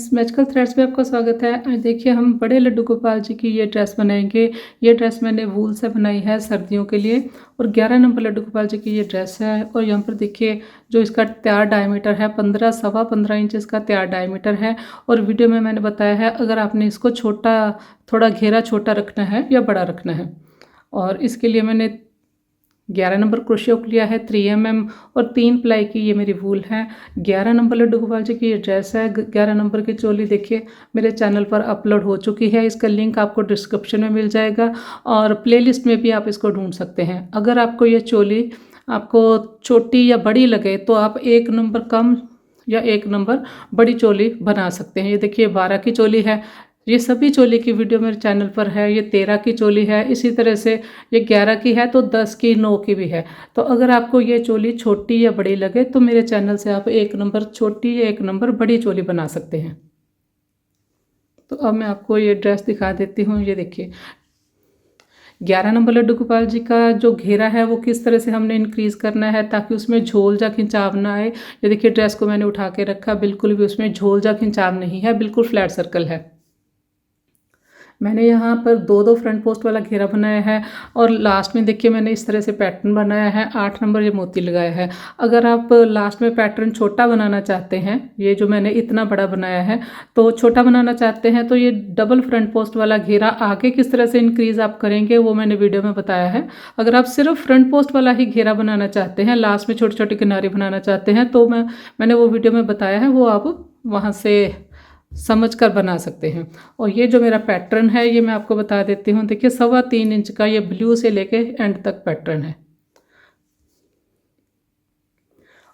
Friends, magical threads में आपका स्वागत है। आज देखिए हम बड़े लड्डू गोपाल जी की ये ड्रेस बनाएंगे। ये ड्रेस मैंने वूल से बनाई है सर्दियों के लिए और 11 नंबर लड्डू गोपाल जी की ये ड्रेस है। और यहाँ पर देखिए जो इसका तैयार डायमीटर है 15 इंच इसका तैयार डायमीटर है। और वीडियो में मैंने बताया है अगर आपने इसको छोटा थोड़ा घेरा छोटा रखना है या बड़ा रखना है। और इसके लिए मैंने 11 नंबर क्रोशिया हुक लिया है 3 mm और 3 प्लाई की ये मेरी वूल है। 11 नंबर लड्डू गोपाल जी की ये ड्रेस है। 11 नंबर की चोली देखिए मेरे चैनल पर अपलोड हो चुकी है। इसका लिंक आपको डिस्क्रिप्शन में मिल जाएगा और प्लेलिस्ट में भी आप इसको ढूंढ सकते हैं। अगर आपको ये चोली आपको छोटी या बड़ी लगे तो आप 1 नंबर कम या 1 नंबर बड़ी चोली बना सकते हैं। ये देखिए 12 की चोली है। ये सभी चोली की वीडियो मेरे चैनल पर है। ये 13 की चोली है, इसी तरह से ये 11 की है तो 10 की 9 की भी है। तो अगर आपको ये चोली छोटी या बड़ी लगे तो मेरे चैनल से आप 1 नंबर छोटी या 1 नंबर बड़ी चोली बना सकते हैं। तो अब मैं आपको ये ड्रेस दिखा देती हूँ। ये देखिए 11 नंबर लड्डू गोपाल जी का जो घेरा है वो किस तरह से हमने इंक्रीज़ करना है ताकि उसमें झोल जा खिंचाव ना आए। ये देखिए ड्रेस को मैंने उठा के रखा, बिल्कुल भी उसमें झोल जा खिंचाव नहीं है, बिल्कुल फ्लैट सर्कल है। मैंने यहाँ पर 2 फ्रंट पोस्ट वाला घेरा बनाया है और लास्ट में देखिए मैंने इस तरह से पैटर्न बनाया है। 8 नंबर ये मोती लगाया है। अगर आप लास्ट में पैटर्न छोटा बनाना चाहते हैं, ये जो मैंने इतना बड़ा बनाया है तो छोटा बनाना चाहते हैं तो ये डबल फ्रंट पोस्ट वाला घेरा आगे किस तरह से इंक्रीज आप करेंगे वो मैंने वीडियो में बताया है। अगर आप सिर्फ फ्रंट पोस्ट वाला ही घेरा बनाना चाहते हैं, लास्ट में छोटे छोटे किनारे बनाना चाहते हैं तो मैंने वो वीडियो में बताया है, वो आप वहाँ से समझ कर बना सकते हैं। और ये जो मेरा पैटर्न है ये मैं आपको बता देती हूँ। देखिए 3.25 इंच का ये ब्लू से लेके एंड तक पैटर्न है।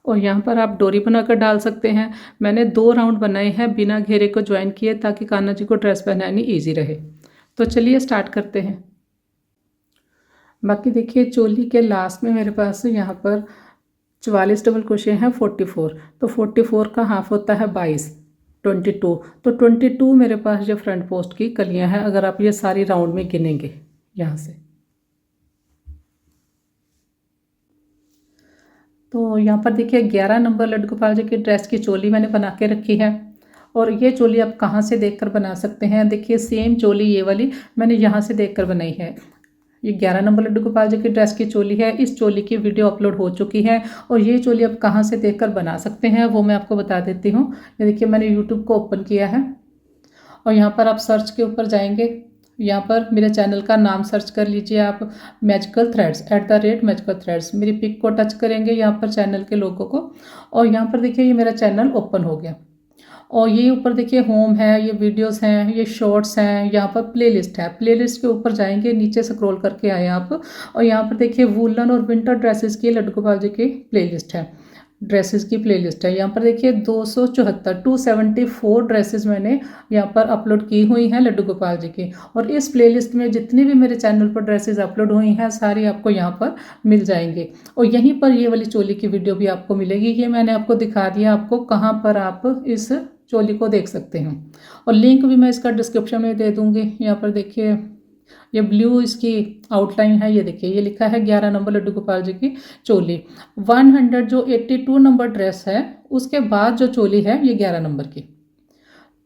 और यहाँ पर आप डोरी बनाकर डाल सकते हैं। मैंने 2 राउंड बनाए हैं बिना घेरे को ज्वाइन किए ताकि कान्हा जी को ड्रेस पहनानी ईजी रहे। तो चलिए स्टार्ट करते हैं। बाकी देखिए चोली के लास्ट में मेरे पास यहाँ पर 44 डबल क्रोशे हैं 44। तो 44 का हाफ होता है 22, 22। तो 22 मेरे पास जो फ्रंट पोस्ट की कलियां हैं अगर आप ये सारी राउंड में गिनेंगे यहाँ से। तो यहाँ पर देखिए 11 नंबर लड्डू गोपाल जी की ड्रेस की चोली मैंने बना के रखी है। और ये चोली आप कहाँ से देखकर बना सकते हैं। देखिए सेम चोली ये वाली मैंने यहाँ से देखकर बनाई है। ये 11 नंबर लड्डू गोपाल जी की ड्रेस की चोली है। इस चोली की वीडियो अपलोड हो चुकी है और ये चोली आप कहाँ से देखकर बना सकते हैं वो मैं आपको बता देती हूँ। ये देखिए मैंने यूट्यूब को ओपन किया है और यहाँ पर आप सर्च के ऊपर जाएंगे। यहाँ पर मेरे चैनल का नाम सर्च कर लीजिए आप, मैजिकल थ्रेड्स @मैजिकल थ्रेड्स। मेरी पिक को टच करेंगे यहाँ पर चैनल के लोगों को और यहाँ पर देखिए ये मेरा चैनल ओपन हो गया। और ये ऊपर देखिए होम है, ये वीडियोस हैं, ये शॉर्ट्स हैं, यहाँ पर प्लेलिस्ट है। प्लेलिस्ट के ऊपर जाएंगे, नीचे स्क्रॉल करके आए आप और यहाँ पर देखिए वूलन और विंटर ड्रेसेस की लड्डू गोपाल जी की प्लेलिस्ट है। ड्रेसेस की प्लेलिस्ट है। यहाँ पर देखिए 274 ड्रेसेस मैंने यहाँ पर अपलोड की हुई हैं लड्डू गोपाल जी की। और इस प्लेलिस्ट में जितनी भी मेरे चैनल पर ड्रेसेस अपलोड हुई हैं सारी आपको यहाँ पर मिल जाएंगे। और यहीं पर ये वाली चोली की वीडियो भी आपको मिलेगी। ये मैंने आपको दिखा दिया आपको कहाँ पर आप इस चोली को देख सकते हैं। और लिंक भी मैं इसका डिस्क्रिप्शन में दे दूँगी। यहाँ पर देखिए ये ब्लू इसकी आउटलाइन है। ये देखिए ये लिखा है 11 नंबर लड्डू गोपाल जी की चोली। 100 जो 82 नंबर ड्रेस है उसके बाद जो चोली है ये 11 नंबर की।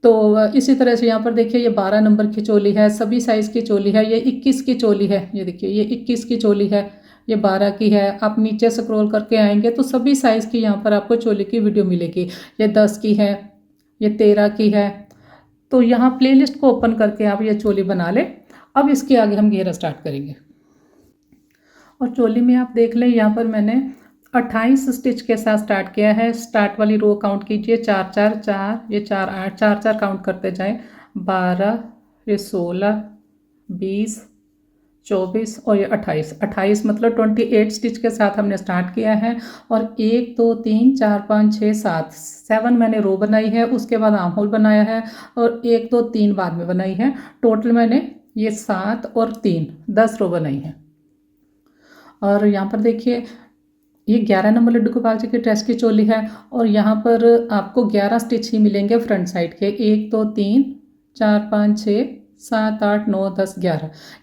तो इसी तरह से यहाँ पर देखिए ये 12 नंबर की चोली है, सभी साइज़ की चोली है। ये 21 की चोली है। ये देखिए ये 21 की चोली है, ये 12 की है। आप नीचे स्क्रॉल करके आएंगे तो सभी साइज़ की यहाँ पर आपको चोली की वीडियो मिलेगी। ये 10 की है, ये 13 की है। तो यहाँ प्लेलिस्ट को ओपन करके आप ये चोली बना लें। अब इसके आगे हम घेरा स्टार्ट करेंगे। और चोली में आप देख लें यहाँ पर मैंने 28 स्टिच के साथ स्टार्ट किया है। स्टार्ट वाली रो काउंट कीजिए 4 4 4, ये 4 8, 4 4 काउंट करते जाएं। 12, ये 16, 20, 24 और ये 28 मतलब 28 स्टिच के साथ हमने स्टार्ट किया है। और 1 2 3 4 5 6 7 मैंने रो बनाई है, उसके बाद आर्म होल बनाया है और 1 2 3 बाद में बनाई है। टोटल मैंने ये 7 और 3 10 रो बनाई है। और यहाँ पर देखिए ये 11 नंबर लड्डू गोपाल जी की ड्रेस की चोली है और यहाँ पर आपको 11 स्टिच ही मिलेंगे फ्रंट साइड के। 1 2 3 4 5 6 7 8 9 10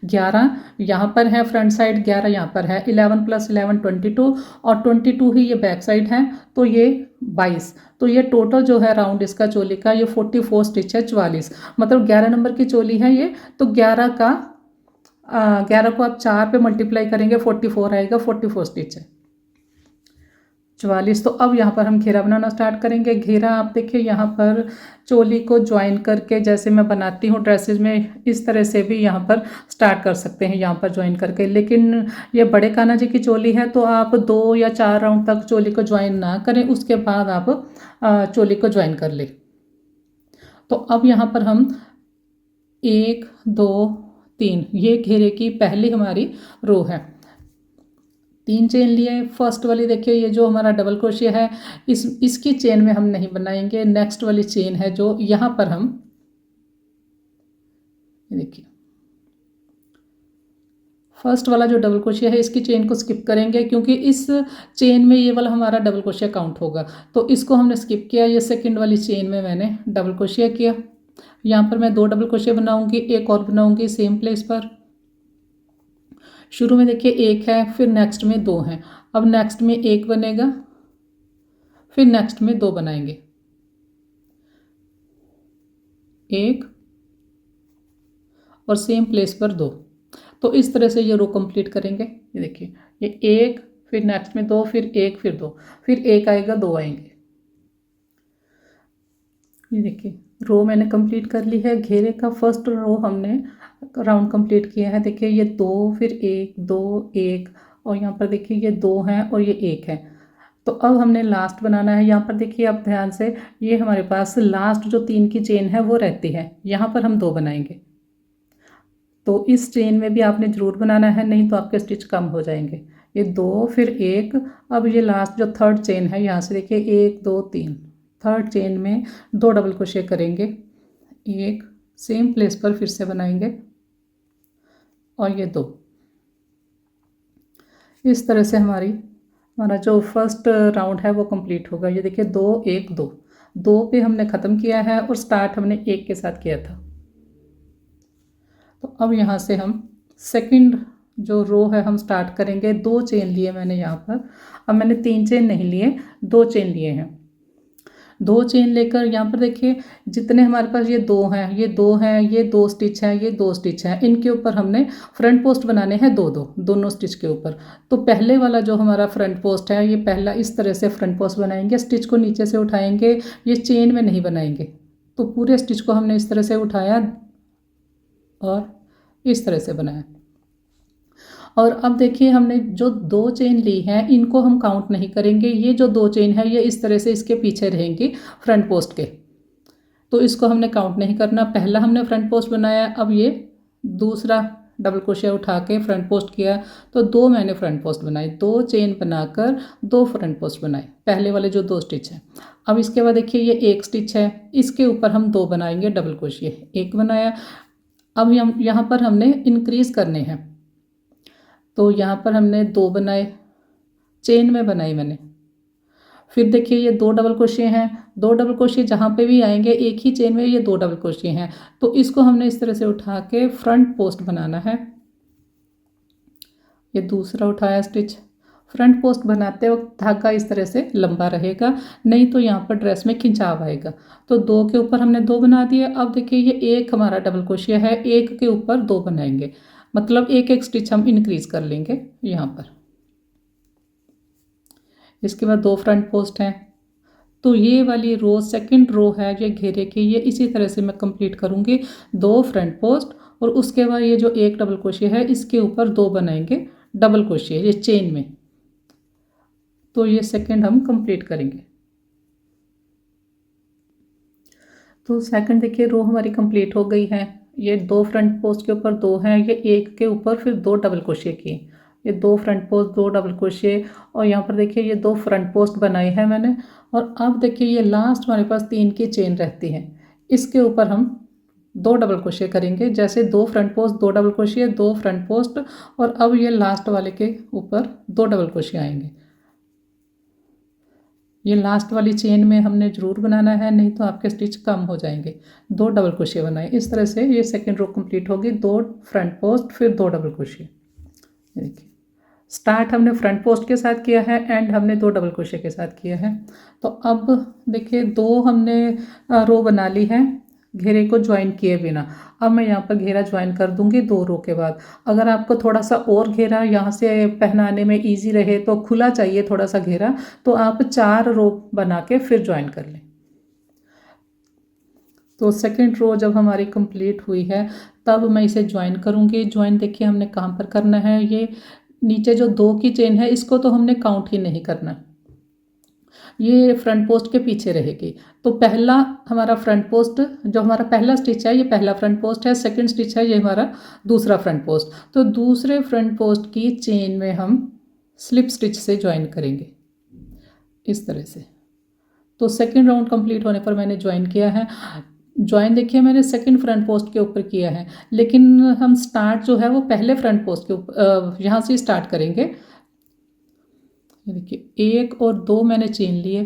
11 यहाँ पर है फ्रंट साइड, 11 यहाँ पर है। 11 + 11 22 और 22 ही ये बैक साइड है। तो ये 22। तो ये टोटल जो है राउंड इसका चोली का ये 44 स्टिच है, 44 मतलब 11 नंबर की चोली है ये। तो 11 को आप 4 पे मल्टीप्लाई करेंगे 44 आएगा, 44 स्टिच है, 44। तो अब यहाँ पर हम घेरा बनाना स्टार्ट करेंगे। घेरा आप देखिए यहाँ पर चोली को ज्वाइन करके जैसे मैं बनाती हूँ ड्रेसेस में, इस तरह से भी यहाँ पर स्टार्ट कर सकते हैं, यहाँ पर ज्वाइन करके। लेकिन ये बड़े कान्हा जी की चोली है तो आप 2 या 4 राउंड तक चोली को ज्वाइन ना करें, उसके बाद आप चोली को ज्वाइन कर लें। तो अब यहाँ पर हम 1 2 3 ये घेरे की पहली हमारी रो है। 3 चेन लिए। फर्स्ट वाली देखिए ये जो हमारा डबल क्रोशिया है इसकी चेन में हम नहीं बनाएंगे। नेक्स्ट वाली चेन है जो यहाँ पर हम देखिए फर्स्ट वाला जो डबल क्रोशिया है इसकी चेन को स्किप करेंगे, क्योंकि इस चेन में ये वाला हमारा डबल क्रोशिया काउंट होगा, तो इसको हमने स्किप किया। ये सेकंड वाली चेन में मैंने डबल क्रोशिया किया। यहाँ पर मैं 2 डबल क्रोशिया बनाऊंगी, एक और बनाऊंगी सेम प्लेस पर। शुरू में देखिए 1 है, फिर नेक्स्ट में 2 हैं। अब नेक्स्ट में 1 बनेगा, फिर नेक्स्ट में 2 बनाएंगे, 1 और सेम प्लेस पर 2। तो इस तरह से ये रो कंप्लीट करेंगे। ये देखिए ये 1, फिर नेक्स्ट में 2, फिर 1, फिर 2, फिर 1 आएगा, 2 आएंगे। ये देखिए रो मैंने कंप्लीट कर ली है। घेरे का फर्स्ट रो हमने राउंड कंप्लीट किया है। देखिए ये 2, फिर 1 2 1 और यहाँ पर देखिए ये 2 हैं और ये 1 है। तो अब हमने लास्ट बनाना है। यहाँ पर देखिए आप ध्यान से, ये हमारे पास लास्ट जो 3 की चेन है वो रहती है, यहाँ पर हम 2 बनाएंगे। तो इस चेन में भी आपने ज़रूर बनाना है, नहीं तो आपके स्टिच कम हो जाएंगे। ये 2 फिर 1। अब ये लास्ट जो थर्ड चेन है, यहाँ से देखिए 1 2 3, थर्ड चेन में 2 डबल क्रोशे करेंगे, 1 सेम प्लेस पर फिर से बनाएंगे और ये 2। इस तरह से हमारा जो फर्स्ट राउंड है वो कंप्लीट होगा। ये देखिए 2 1 2, 2 पे हमने ख़त्म किया है और स्टार्ट हमने 1 के साथ किया था। तो अब यहाँ से हम सेकंड जो रो है हम स्टार्ट करेंगे। 2 चेन लिए मैंने यहाँ पर। अब मैंने 3 चेन नहीं लिए, 2 चेन लिए हैं। 2 चेन लेकर यहाँ पर देखिए जितने हमारे पास ये 2 हैं, ये 2 हैं, ये 2 स्टिच हैं, ये 2 स्टिच हैं, इनके ऊपर हमने फ्रंट पोस्ट बनाने हैं 2 2 दोनों स्टिच के ऊपर। तो पहले वाला जो हमारा फ्रंट पोस्ट है, ये पहला इस तरह से फ्रंट पोस्ट बनाएंगे। स्टिच को नीचे से उठाएंगे, ये चेन में नहीं बनाएंगे। तो पूरे स्टिच को हमने इस तरह से उठाया और इस तरह से बनाया। और अब देखिए हमने जो 2 चेन ली हैं इनको हम काउंट नहीं करेंगे। ये जो 2 चेन है ये इस तरह से इसके पीछे रहेंगी फ्रंट पोस्ट के, तो इसको हमने काउंट नहीं करना। पहला हमने फ्रंट पोस्ट बनाया, अब ये दूसरा डबल क्रोशिया उठा के फ्रंट पोस्ट किया, तो 2 मैंने फ्रंट पोस्ट बनाए। 2 चेन बनाकर 2 फ्रंट पोस्ट बनाए, पहले वाले जो 2 स्टिच हैं। अब इसके बाद देखिए ये 1 स्टिच है, इसके ऊपर हम 2 बनाएंगे डबल क्रोशिया, 1 बनाया। अब यहाँ पर हमने इंक्रीज़ करने हैं, तो यहाँ पर हमने 2 बनाए, चेन में बनाई मैंने। फिर देखिए ये 2 डबल क्रोशिया हैं, 2 डबल क्रोशिया जहाँ पे भी आएंगे एक ही चेन में ये 2 डबल क्रोशिया हैं, तो इसको हमने इस तरह से उठा के फ्रंट पोस्ट बनाना है। ये दूसरा उठाया स्टिच। फ्रंट पोस्ट बनाते वक्त धागा इस तरह से लंबा रहेगा, नहीं तो यहाँ पर ड्रेस में खिंचाव आएगा। तो 2 के ऊपर हमने 2 बना दिए। अब देखिए ये 1 हमारा डबल क्रोशिया है, 1 के ऊपर 2 बनाएंगे, मतलब 1 1 स्टिच हम इंक्रीज कर लेंगे यहाँ पर। इसके बाद 2 फ्रंट पोस्ट हैं। तो ये वाली रो सेकंड रो है ये घेरे की, ये इसी तरह से मैं कंप्लीट करूँगी। 2 फ्रंट पोस्ट और उसके बाद ये जो 1 डबल क्रोशिया है इसके ऊपर 2 बनाएंगे डबल क्रोशिया ये चेन में। तो ये सेकंड हम कंप्लीट करेंगे। तो सेकंड देखिए रो हमारी कंप्लीट हो गई है। ये 2 फ्रंट पोस्ट के ऊपर 2 हैं, ये 1 के ऊपर फिर 2 डबल क्रोशिया किए, ये 2 फ्रंट पोस्ट 2 डबल क्रोशिया और यहाँ पर देखिए ये 2 फ्रंट पोस्ट बनाए हैं मैंने। और अब देखिए ये लास्ट हमारे पास 3 की चेन रहती है, इसके ऊपर हम 2 डबल क्रोशिया करेंगे। जैसे 2 front post 2 double crochet 2 front post और अब ये लास्ट वाले के ऊपर 2 डबल क्रोशिया आएंगे। ये लास्ट वाली चेन में हमने ज़रूर बनाना है, नहीं तो आपके स्टिच कम हो जाएंगे। 2 डबल क्रोशिया बनाए, इस तरह से ये सेकंड रो कंप्लीट होगी। 2 फ्रंट पोस्ट फिर 2 डबल क्रोशिया। देखिए स्टार्ट हमने फ्रंट पोस्ट के साथ किया है, एंड हमने 2 डबल क्रोशे के साथ किया है। तो अब देखिए 2 हमने रो बना ली है घेरे को ज्वाइन किए बिना। अब मैं यहाँ पर घेरा ज्वाइन कर दूंगी 2 रो के बाद। अगर आपको थोड़ा सा और घेरा यहाँ से पहनाने में इजी रहे, तो खुला चाहिए थोड़ा सा घेरा, तो आप 4 रो बना के फिर ज्वाइन कर लें। तो सेकंड रो जब हमारी कंप्लीट हुई है तब मैं इसे ज्वाइन करूँगी। ज्वाइन देखिए हमने कहाँ पर करना है, ये नीचे जो 2 की चेन है इसको तो हमने काउंट ही नहीं करना, ये फ्रंट पोस्ट के पीछे रहेगी। तो पहला हमारा फ्रंट पोस्ट, जो हमारा पहला स्टिच है ये पहला फ्रंट पोस्ट है, सेकंड स्टिच है ये हमारा दूसरा फ्रंट पोस्ट। तो दूसरे फ्रंट पोस्ट की चेन में हम स्लिप स्टिच से ज्वाइन करेंगे इस तरह से। तो सेकंड राउंड कंप्लीट होने पर मैंने ज्वाइन किया है। ज्वाइन देखिए मैंने सेकंड फ्रंट पोस्ट के ऊपर किया है, लेकिन हम स्टार्ट जो है वो पहले फ्रंट पोस्ट के ऊपर यहाँ से स्टार्ट करेंगे। ये देखिए 1 और 2 मैंने चेन लिए,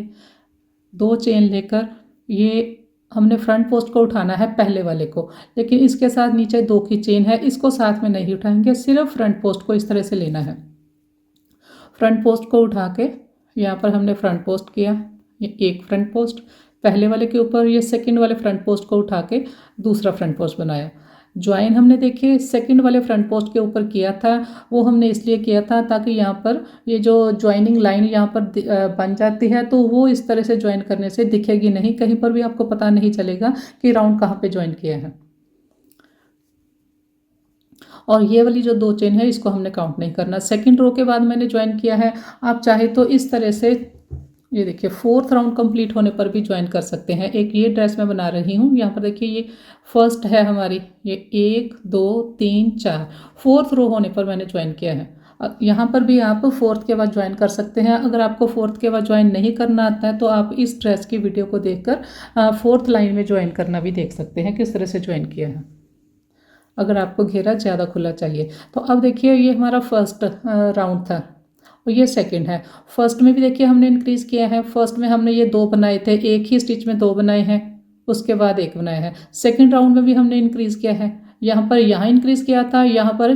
2 चेन लेकर ये हमने फ्रंट पोस्ट को उठाना है पहले वाले को, लेकिन इसके साथ नीचे 2 की चेन है, इसको साथ में नहीं उठाएंगे, सिर्फ फ्रंट पोस्ट को इस तरह से लेना है। फ्रंट पोस्ट को उठा के यहाँ पर हमने फ्रंट पोस्ट किया, ये एक फ्रंट पोस्ट पहले वाले के ऊपर, ये सेकंड वाले फ्रंट पोस्ट को उठा के दूसरा फ्रंट पोस्ट बनाया। ज्वाइन हमने देखिए सेकंड वाले फ्रंट पोस्ट के ऊपर किया था, वो हमने इसलिए किया था ताकि यहाँ पर ये जो ज्वाइनिंग लाइन यहाँ पर बन जाती है, तो वो इस तरह से ज्वाइन करने से दिखेगी नहीं, कहीं पर भी आपको पता नहीं चलेगा कि राउंड कहाँ पे ज्वाइन किया है। और ये वाली जो 2 चेन है इसको हमने काउंट नहीं करना। सेकंड रो के बाद मैंने ज्वाइन किया है। आप चाहे तो इस तरह से ये देखिए 4th राउंड कंप्लीट होने पर भी ज्वाइन कर सकते हैं। एक ये ड्रेस मैं बना रही हूँ, यहाँ पर देखिए ये फर्स्ट है हमारी, ये 1 2 3 4, 4th रो होने पर मैंने ज्वाइन किया है। यहाँ पर भी आप 4th के बाद ज्वाइन कर सकते हैं। अगर आपको 4th के बाद ज्वाइन नहीं करना आता है तो आप इस ड्रेस की वीडियो को देखकर 4th लाइन में ज्वाइन करना भी देख सकते हैं किस तरह से ज्वाइन किया है, अगर आपको घेरा ज़्यादा खुला चाहिए। तो अब देखिए ये हमारा फर्स्ट राउंड था और ये सेकंड है। फर्स्ट में भी देखिए हमने इंक्रीज़ किया है, फर्स्ट में हमने ये 2 बनाए थे, एक ही स्टिच में 2 बनाए हैं, उसके बाद 1 बनाया है। सेकंड राउंड में भी हमने इंक्रीज़ किया है, यहाँ पर यहाँ इंक्रीज़ किया था, यहाँ पर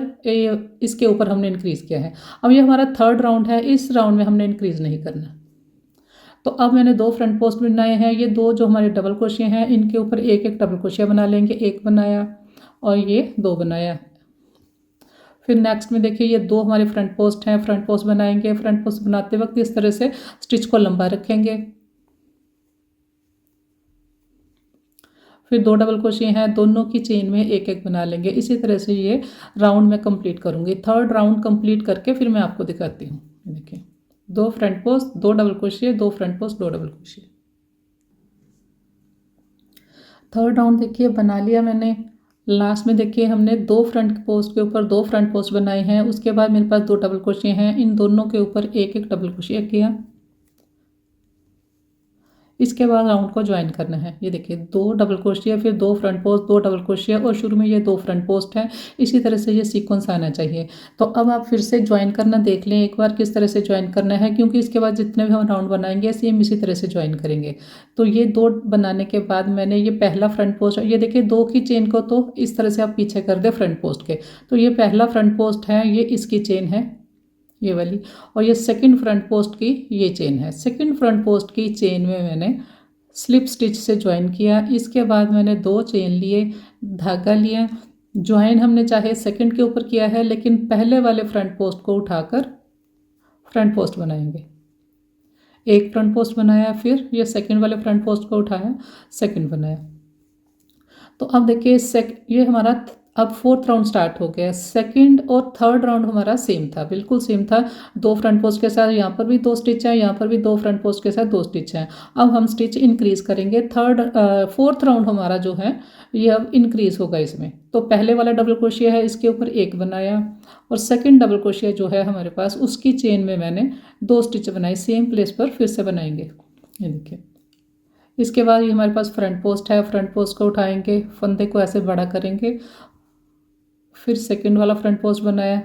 इसके ऊपर हमने इंक्रीज़ किया है। अब ये हमारा थर्ड राउंड है, इस राउंड में हमने इंक्रीज़ नहीं करना। तो अब मैंने 2 फ्रंट पोस्ट बनाए हैं, ये 2 जो हमारे डबल क्रोशिया हैं इनके ऊपर एक एक डबल क्रोशिया बना लेंगे, 1 बनाया और ये 2 बनाया। फिर नेक्स्ट में देखिए ये 2 हमारे फ्रंट पोस्ट हैं, फ्रंट पोस्ट बनाएंगे। फ्रंट पोस्ट बनाते वक्त इस तरह से स्टिच को लंबा रखेंगे। फिर 2 डबल क्रोशिया हैं, दोनों की चेन में एक एक बना लेंगे। इसी तरह से ये राउंड में कंप्लीट करूँगी। थर्ड राउंड कंप्लीट करके फिर मैं आपको दिखाती हूँ। देखिए 2 front post, 2 double crochet, 2 front post, 2 double crochet. Third round देखिए बना लिया मैंने। लास्ट में देखिए हमने 2 फ्रंट पोस्ट के ऊपर 2 फ्रंट पोस्ट बनाए हैं, उसके बाद मेरे पास 2 डबल क्रोशिया हैं, इन दोनों के ऊपर एक एक डबल क्रोशिया किया। इसके बाद राउंड को ज्वाइन करना है। ये देखिए 2 डबल क्रोशिया, फिर 2 फ्रंट पोस्ट, 2 डबल क्रोशिया और शुरू में ये 2 फ्रंट पोस्ट है। इसी तरह से ये सीक्वेंस आना चाहिए। तो अब आप फिर से ज्वाइन करना देख लें एक बार किस तरह से ज्वाइन करना है, क्योंकि इसके बाद जितने भी हम राउंड बनाएंगे सेम इसी तरह से ज्वाइन करेंगे। तो ये 2 बनाने के बाद मैंने ये पहला फ्रंट पोस्ट, ये देखिए 2 की चेन को तो इस तरह से आप पीछे कर दे फ्रंट पोस्ट के। तो ये पहला फ्रंट पोस्ट है, ये इसकी चेन है ये वाली, और ये सेकंड फ्रंट पोस्ट की ये चेन है। सेकंड फ्रंट पोस्ट की चेन में मैंने स्लिप स्टिच से ज्वाइन किया। इसके बाद मैंने 2 चेन लिए, धागा लिया। ज्वाइन हमने चाहे सेकंड के ऊपर किया है, लेकिन पहले वाले फ्रंट पोस्ट को उठाकर फ्रंट पोस्ट बनाएंगे। एक फ्रंट पोस्ट बनाया, फिर ये सेकंड वाले फ्रंट पोस्ट को उठाया, सेकंड बनाया। तो अब देखिए ये हमारा अब 4th राउंड स्टार्ट हो गया। सेकंड और थर्ड राउंड हमारा सेम था, बिल्कुल सेम था। 2 फ्रंट पोस्ट के साथ यहाँ पर भी 2 स्टिच है, यहाँ पर भी 2 फ्रंट पोस्ट के साथ 2 स्टिच हैं। अब हम स्टिच इंक्रीज़ करेंगे। 4th राउंड हमारा जो है ये अब इंक्रीज़ होगा इसमें। तो पहले वाला डबल क्रोशिया है, इसके ऊपर 1 बनाया, और सेकेंड डबल क्रोशिया जो है हमारे पास उसकी चेन में मैंने 2 स्टिच बनाई, सेम प्लेस पर फिर से बनाएंगे। ये देखिए इसके बाद ये हमारे पास फ्रंट पोस्ट है, फ्रंट पोस्ट को उठाएंगे, फंदे को ऐसे बड़ा करेंगे, फिर सेकंड वाला फ्रंट पोस्ट बनाया,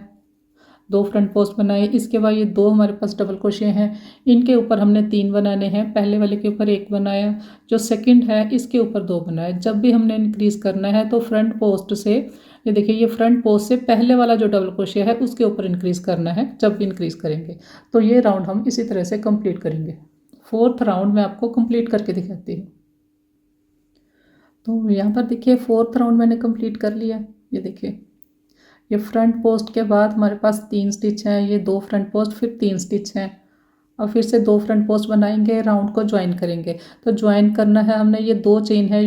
2 फ्रंट पोस्ट बनाए। इसके बाद ये 2 हमारे पास डबल क्रोशिया हैं, इनके ऊपर हमने 3 बनाने हैं। पहले वाले के ऊपर 1 बनाया, जो सेकंड है इसके ऊपर 2 बनाए। जब भी हमने इंक्रीज़ करना है तो फ्रंट पोस्ट से ये देखिए ये फ्रंट पोस्ट से पहले वाला जो डबल क्रोशिया है उसके ऊपर इंक्रीज करना है जब भी इंक्रीज करेंगे। तो ये राउंड हम इसी तरह से कंप्लीट करेंगे। फोर्थ राउंड में आपको कंप्लीट करके दिखाती हूँ। तो यहाँ पर देखिए फोर्थ राउंड मैंने कंप्लीट कर लिया। ये देखिए ये फ्रंट पोस्ट के बाद हमारे पास 3 स्टिच हैं, ये 2 फ्रंट पोस्ट फिर 3 स्टिच हैं और फिर से 2 फ्रंट पोस्ट बनाएंगे, राउंड को ज्वाइन करेंगे। तो ज्वाइन करना है हमने, ये 2 चेन है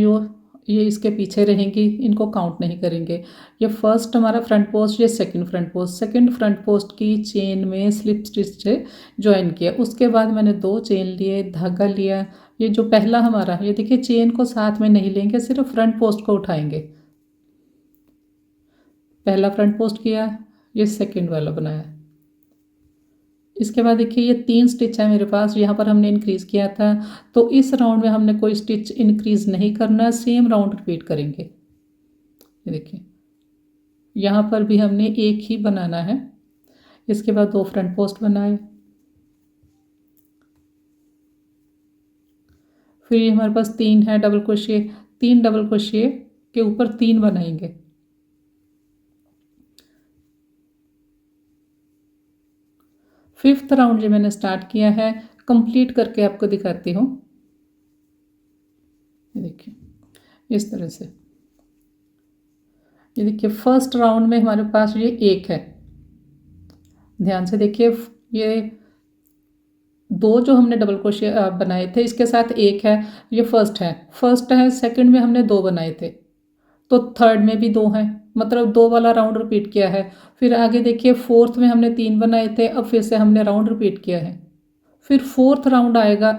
ये इसके पीछे रहेंगी, इनको काउंट नहीं करेंगे। ये फर्स्ट हमारा फ्रंट पोस्ट, ये सेकंड फ्रंट पोस्ट की चेन में स्लिप स्टिच से ज्वाइन किया। उसके बाद मैंने 2 चेन लिए, धागा लिया। ये जो पहला हमारा, ये देखिए चेन को साथ में नहीं लेंगे, सिर्फ फ्रंट पोस्ट को उठाएंगे। पहला फ्रंट पोस्ट किया, ये सेकंड वाला बनाया। इसके बाद देखिए ये 3 स्टिच है मेरे पास, यहाँ पर हमने इंक्रीज़ किया था। तो इस राउंड में हमने कोई स्टिच इंक्रीज़ नहीं करना, सेम राउंड रिपीट करेंगे। ये देखिए यहाँ पर भी हमने एक ही बनाना है। इसके बाद 2 फ्रंट पोस्ट बनाए, फिर ये हमारे पास 3 है डबल क्रोशिए, 3 डबल क्रोशिए के ऊपर 3 बनाएंगे। फिफ्थ राउंड जो मैंने स्टार्ट किया है, कंप्लीट करके आपको दिखाती हूँ। ये देखिए इस तरह से, ये देखिए फर्स्ट राउंड में हमारे पास ये 1 है। ध्यान से देखिए, ये 2 जो हमने डबल क्रोशिया बनाए थे इसके साथ 1 है, ये फर्स्ट है। सेकंड में हमने 2 बनाए थे, तो थर्ड में भी 2 हैं, मतलब 2 वाला राउंड रिपीट किया है। फिर आगे देखिए फोर्थ में हमने 3 बनाए थे, अब फिर से हमने राउंड रिपीट किया है। फिर फोर्थ राउंड आएगा,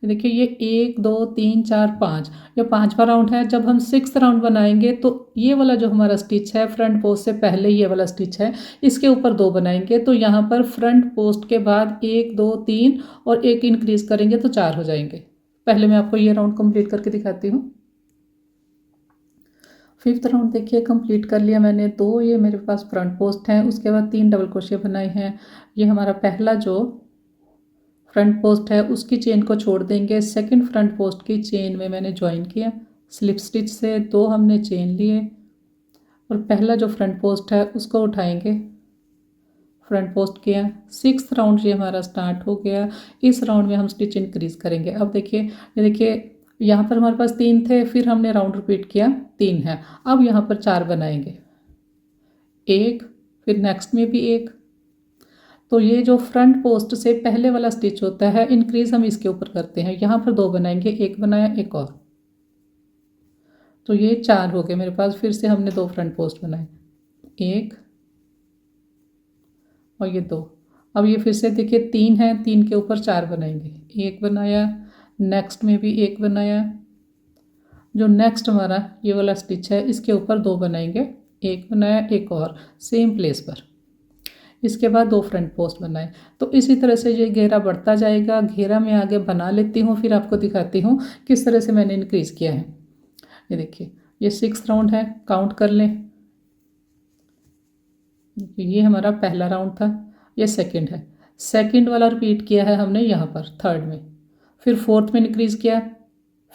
देखिए ये 1 2 3 4 5, ये 5वां राउंड है। जब हम 6th राउंड बनाएंगे तो ये वाला जो हमारा स्टिच है फ्रंट पोस्ट से पहले, ये वाला स्टिच है, इसके ऊपर 2 बनाएंगे। तो यहाँ पर फ्रंट पोस्ट के बाद 1 2 3 और 1 इंक्रीज करेंगे तो 4 हो जाएंगे। पहले मैं आपको ये राउंड कंप्लीट करके दिखाती हूँ। 5th राउंड देखिए कंप्लीट कर लिया मैंने। 2 ये मेरे पास फ्रंट पोस्ट हैं, उसके बाद 3 डबल क्रोशिया बनाए हैं। ये हमारा पहला जो फ्रंट पोस्ट है उसकी चेन को छोड़ देंगे, सेकंड फ्रंट पोस्ट की चेन में मैंने ज्वाइन किया स्लिप स्टिच से, 2 हमने चेन लिए और पहला जो फ्रंट पोस्ट है उसको उठाएंगे, फ्रंट पोस्ट किया। 6th राउंड ये हमारा स्टार्ट हो गया। इस राउंड में हम स्टिच इंक्रीज करेंगे। अब देखिए, ये देखिए यहाँ पर हमारे पास 3 थे, फिर हमने राउंड रिपीट किया, 3 है। अब यहाँ पर 4 बनाएंगे, 1, फिर नेक्स्ट में भी 1। तो ये जो फ्रंट पोस्ट से पहले वाला स्टिच होता है, इंक्रीज हम इसके ऊपर करते हैं। यहाँ पर 2 बनाएंगे, 1 बनाया, 1 और, तो ये 4 हो गए मेरे पास। फिर से हमने 2 फ्रंट पोस्ट बनाए, 1 और ये 2। अब ये फिर से देखिए 3 है, 3 के ऊपर 4 बनाएंगे, 1 बनाया, नेक्स्ट में भी 1 बनाया। जो नेक्स्ट हमारा ये वाला स्टिच है इसके ऊपर 2 बनाएंगे, 1 बनाया, 1 और, सेम प्लेस पर। इसके बाद 2 फ्रंट पोस्ट बनाए। तो इसी तरह से ये घेरा बढ़ता जाएगा। घेरा मैं आगे बना लेती हूँ, फिर आपको दिखाती हूँ किस तरह से मैंने इंक्रीज़ किया है। ये देखिए ये 6th राउंड है, काउंट कर लें। ये हमारा पहला राउंड था, ये सेकंड है। सेकंड वाला रिपीट किया है हमने यहाँ पर थर्ड में, फिर 4th में इंक्रीज़ किया,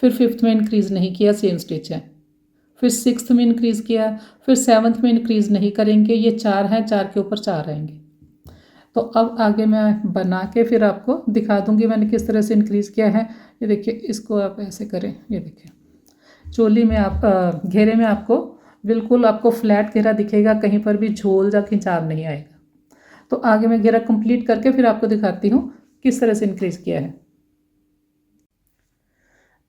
फिर 5th में इंक्रीज़ नहीं किया, सेम स्टिच है। फिर 6th में इंक्रीज़ किया, फिर 7th में इंक्रीज़ नहीं करेंगे, ये 4 हैं, 4 के ऊपर 4 आएंगे। तो अब आगे मैं बना के फिर आपको दिखा दूंगी मैंने किस तरह से इंक्रीज़ किया है। ये देखिए इसको आप ऐसे करें, ये देखिए चोली में आप घेरे में आपको बिल्कुल आपको फ्लैट घेरा दिखेगा, कहीं पर भी झोल या खिंचाव नहीं आएगा। तो आगे मैं घेरा कंप्लीट करके फिर आपको दिखाती हूँ किस तरह से इंक्रीज़ किया है।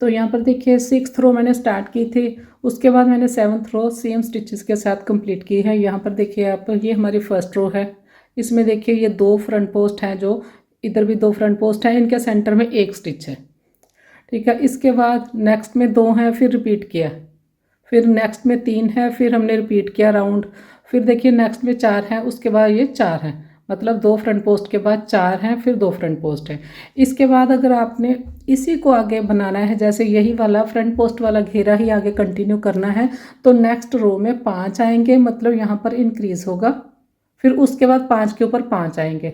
तो यहाँ पर देखिए 6th रो मैंने स्टार्ट की थी, उसके बाद मैंने 7th रो सेम स्टिचेस के साथ कंप्लीट की है। यहाँ पर देखिए आप, ये हमारी फर्स्ट रो है, इसमें देखिए ये 2 फ्रंट पोस्ट हैं, जो इधर भी 2 फ्रंट पोस्ट हैं, इनके सेंटर में 1 स्टिच है, ठीक है। इसके बाद नेक्स्ट में 2 हैं, फिर रिपीट किया, फिर नेक्स्ट में 3 है, फिर हमने रिपीट किया राउंड, फिर देखिए नेक्स्ट में 4 है, उसके बाद ये 4 हैं, मतलब 2 फ्रंट पोस्ट के बाद 4 हैं, फिर 2 फ्रंट पोस्ट हैं। इसके बाद अगर आपने इसी को आगे बनाना है, जैसे यही वाला फ्रंट पोस्ट वाला घेरा ही आगे कंटिन्यू करना है, तो नेक्स्ट रो में 5 आएंगे, मतलब यहाँ पर इंक्रीज़ होगा। फिर उसके बाद 5 के ऊपर 5 आएंगे,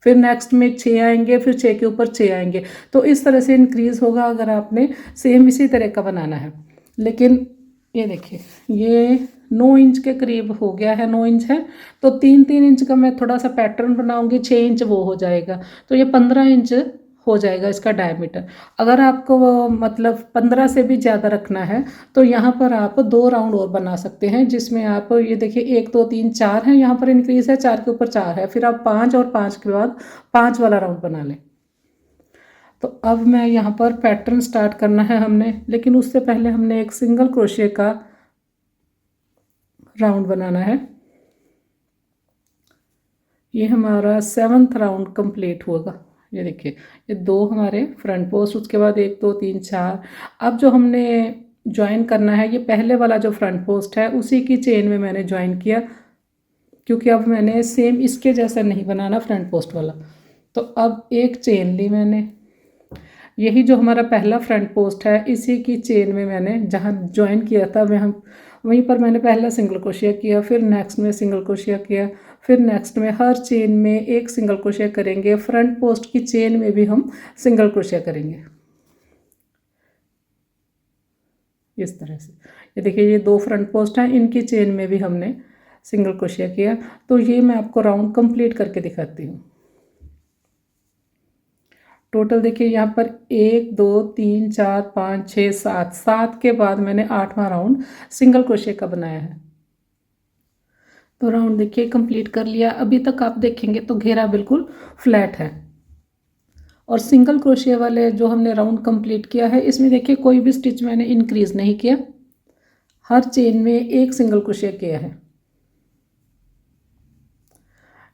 फिर नेक्स्ट में 6 आएंगे, फिर 6 के ऊपर 6 आएंगे। तो इस तरह से इंक्रीज़ होगा अगर आपने सेम इसी तरह का बनाना है। लेकिन ये देखिए ये 9 इंच के करीब हो गया है, 9 इंच है, तो 3-3 इंच का मैं थोड़ा सा पैटर्न बनाऊंगी, 6 इंच वो हो जाएगा, तो ये 15 इंच हो जाएगा इसका डायमीटर। अगर आपको मतलब 15 से भी ज़्यादा रखना है तो यहाँ पर आप 2 राउंड और बना सकते हैं, जिसमें आप ये देखिए 1 2 3 4 है, यहाँ पर इंक्रीज है, 4 के ऊपर 4 है, फिर आप 5 और 5 के बाद 5 वाला राउंड बना लें। तो अब मैं यहाँ पर पैटर्न स्टार्ट करना है हमने, लेकिन उससे पहले हमने एक सिंगल क्रोशिया का राउंड बनाना है। ये हमारा 7th राउंड कंप्लीट होगा। ये देखिए ये 2 हमारे फ्रंट पोस्ट, उसके बाद 1 2 3 4। अब जो हमने ज्वाइन करना है, ये पहले वाला जो फ्रंट पोस्ट है उसी की चेन में मैंने ज्वाइन किया, क्योंकि अब मैंने सेम इसके जैसा नहीं बनाना फ्रंट पोस्ट वाला। तो अब एक चेन ली मैंने, यही जो हमारा पहला फ्रंट पोस्ट है इसी की चेन में मैंने जहाँ ज्वाइन किया था वहीं पर मैंने पहला सिंगल क्रोशिया किया, फिर नेक्स्ट में सिंगल क्रोशिया किया, फिर नेक्स्ट में हर चेन में एक सिंगल क्रोशिया करेंगे। फ्रंट पोस्ट की चेन में भी हम सिंगल क्रोशिया करेंगे इस तरह से। ये देखिए ये 2 फ्रंट पोस्ट हैं, इनकी चेन में भी हमने सिंगल क्रोशिया किया। तो ये मैं आपको राउंड कंप्लीट करके दिखाती हूँ। टोटल देखिए यहाँ पर 1 2 3 4 5 6 7, 7 के बाद मैंने 8वां राउंड सिंगल क्रोशिया का बनाया है। तो राउंड देखिए कंप्लीट कर लिया। अभी तक आप देखेंगे तो घेरा बिल्कुल फ्लैट है, और सिंगल क्रोशिया वाले जो हमने राउंड कंप्लीट किया है इसमें देखिए कोई भी स्टिच मैंने इंक्रीज नहीं किया, हर चेन में एक सिंगल क्रोशिया किया है।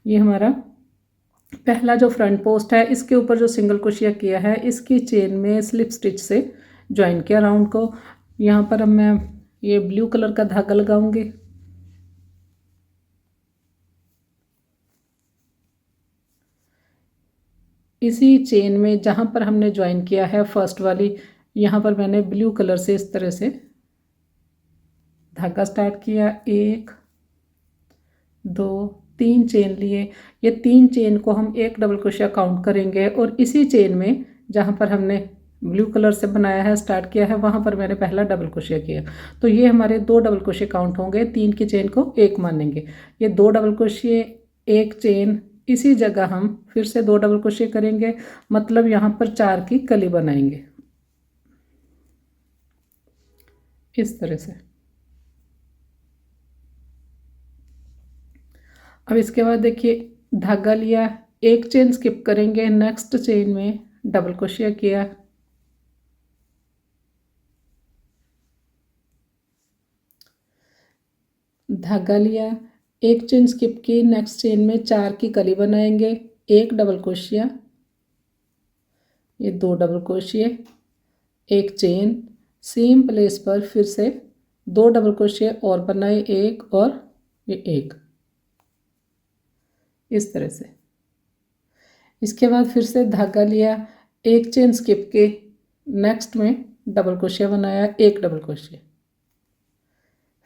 ये हमारा पहला जो फ्रंट पोस्ट है इसके ऊपर जो सिंगल क्रोशिया किया है इसकी चेन में स्लिप स्टिच से ज्वाइन किया राउंड को। यहाँ पर अब मैं ये ब्लू कलर का धागा लगाऊंगी। इसी चेन में जहाँ पर हमने ज्वाइन किया है फर्स्ट वाली, यहाँ पर मैंने ब्लू कलर से इस तरह से धागा स्टार्ट किया। 1 2 3 चेन लिए, ये 3 चेन को हम एक डबल क्रोशिया काउंट करेंगे, और इसी चेन में जहाँ पर हमने ब्लू कलर से बनाया है स्टार्ट किया है वहाँ पर मैंने पहला डबल क्रोशिया किया। तो ये हमारे 2 डबल क्रोशिया काउंट होंगे, 3 की चेन को 1 मानेंगे। ये 2 डबल क्रोशिया 1 चेन, इसी जगह हम फिर से 2 डबल क्रोशिया करेंगे, मतलब यहाँ पर 4 की कली बनाएंगे इस तरह से। अब इसके बाद देखिए धागा लिया, एक चेन स्किप करेंगे, नेक्स्ट चेन में डबल क्रोशिया किया, धागा लिया, एक चेन स्किप की, नेक्स्ट चेन में 4 की कली बनाएंगे, एक डबल क्रोशिया, ये 2 डबल क्रोशिया, एक चेन, सेम प्लेस पर फिर से 2 डबल क्रोशिया और बनाए, एक और ये एक इस तरह से। इसके बाद फिर से धागा लिया, एक चेन स्किप की, नेक्स्ट में डबल क्रोशिया बनाया, एक डबल क्रोशिया,